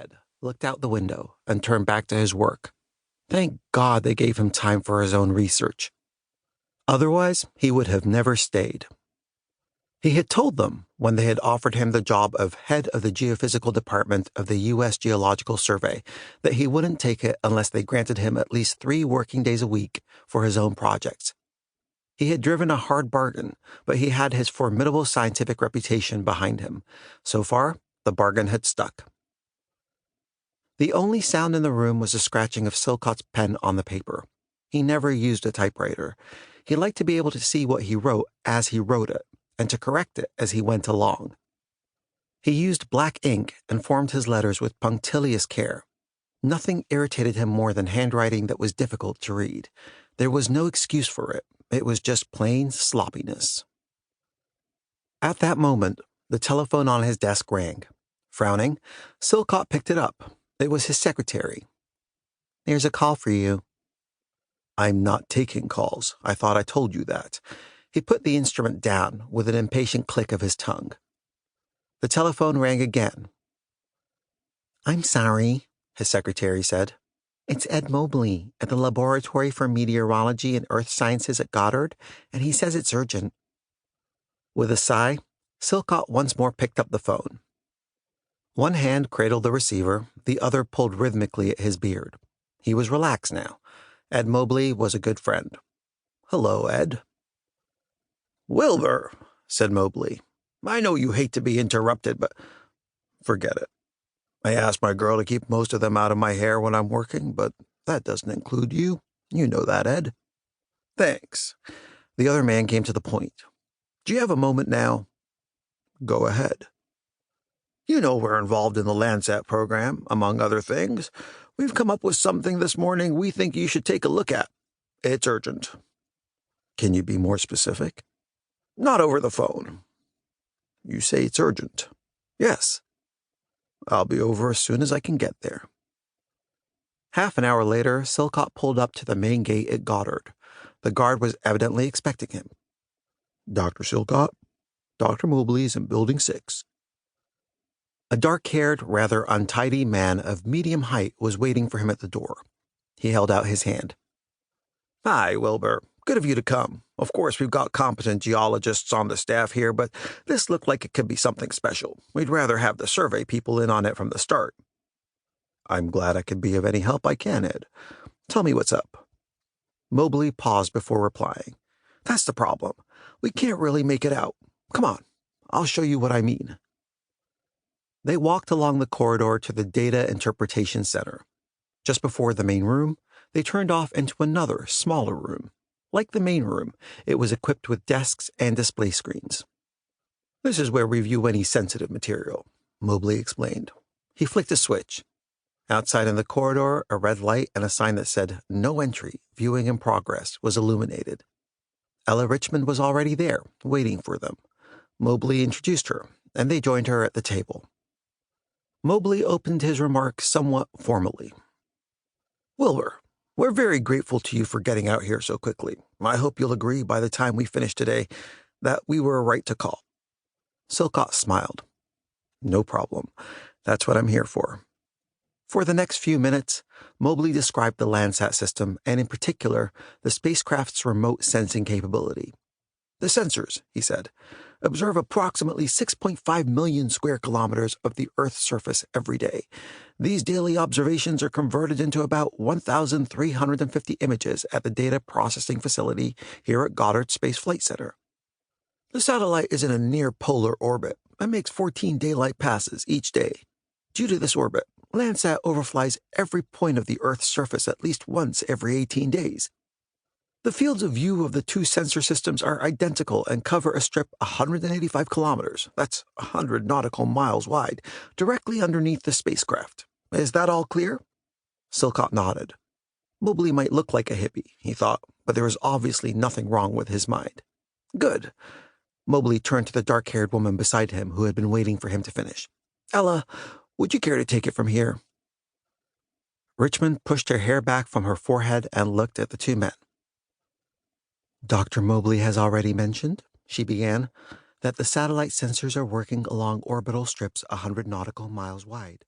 Ed looked out the window and turned back to his work. Thank God they gave him time for his own research. Otherwise, he would have never stayed. He had told them when they had offered him the job of head of the geophysical department of the U.S. Geological Survey that he wouldn't take it unless they granted him at least 3 working days a week for his own projects. He had driven a hard bargain, but he had his formidable scientific reputation behind him. So far, the bargain had stuck. The only sound in the room was the scratching of Silcott's pen on the paper. He never used a typewriter. He liked to be able to see what he wrote as he wrote it, and to correct it as he went along. He used black ink and formed his letters with punctilious care. Nothing irritated him more than handwriting that was difficult to read. There was no excuse for it. It was just plain sloppiness. At that moment, the telephone on his desk rang. Frowning, Silcott picked it up. It was his secretary. "There's a call for you." "I'm not taking calls. I thought I told you that." He put the instrument down with an impatient click of his tongue. The telephone rang again. "I'm sorry," his secretary said. "It's Ed Mobley at the Laboratory for Meteorology and Earth Sciences at Goddard, and he says it's urgent." With a sigh, Silcott once more picked up the phone. One hand cradled the receiver, the other pulled rhythmically at his beard. He was relaxed now. Ed Mobley was a good friend. "Hello, Ed." "Wilbur," said Mobley, "I know you hate to be interrupted, but forget it. I asked my girl to keep most of them out of my hair when I'm working, but that doesn't include you. You know that, Ed." "Thanks." The other man came to the point. "Do you have a moment now?" "Go ahead." "You know we're involved in the Landsat program, among other things. We've come up with something this morning we think you should take a look at. It's urgent." "Can you be more specific?" "Not over the phone." "You say it's urgent?" "Yes." "I'll be over as soon as I can get there." Half an hour later, Silcott pulled up to the main gate at Goddard. The guard was evidently expecting him. "Dr. Silcott, Dr. Mobley's in Building 6. A dark-haired, rather untidy man of medium height was waiting for him at the door. He held out his hand. "Hi, Wilbur. Good of you to come. Of course, we've got competent geologists on the staff here, but this looked like it could be something special. We'd rather have the survey people in on it from the start." "I'm glad I could be of any help I can, Ed. Tell me what's up." Mobley paused before replying. "That's the problem. We can't really make it out. Come on, I'll show you what I mean." They walked along the corridor to the Data Interpretation Center. Just before the main room, they turned off into another, smaller room. Like the main room, it was equipped with desks and display screens. "This is where we view any sensitive material," Mobley explained. He flicked a switch. Outside in the corridor, a red light and a sign that said, "No entry, viewing in progress," was illuminated. Ella Richmond was already there, waiting for them. Mobley introduced her, and they joined her at the table. Mobley opened his remarks somewhat formally. "Wilbur, we're very grateful to you for getting out here so quickly. I hope you'll agree by the time we finish today that we were right to call." Silcott smiled. "No problem. That's what I'm here for." For the next few minutes, Mobley described the Landsat system and, in particular, the spacecraft's remote sensing capability. "The sensors," he said, "observe approximately 6.5 million square kilometers of the Earth's surface every day. These daily observations are converted into about 1,350 images at the data processing facility here at Goddard Space Flight Center. The satellite is in a near-polar orbit and makes 14 daylight passes each day. Due to this orbit, Landsat overflies every point of the Earth's surface at least once every 18 days. The fields of view of the two sensor systems are identical and cover a strip 185 kilometers, that's 100 nautical miles wide, directly underneath the spacecraft. Is that all clear?" Silcott nodded. Mobley might look like a hippie, he thought, but there was obviously nothing wrong with his mind. "Good." Mobley turned to the dark-haired woman beside him who had been waiting for him to finish. "Ella, would you care to take it from here?" Richmond pushed her hair back from her forehead and looked at the two men. "Dr. Mobley has already mentioned," she began, "that the satellite sensors are working along orbital strips 100 nautical miles wide.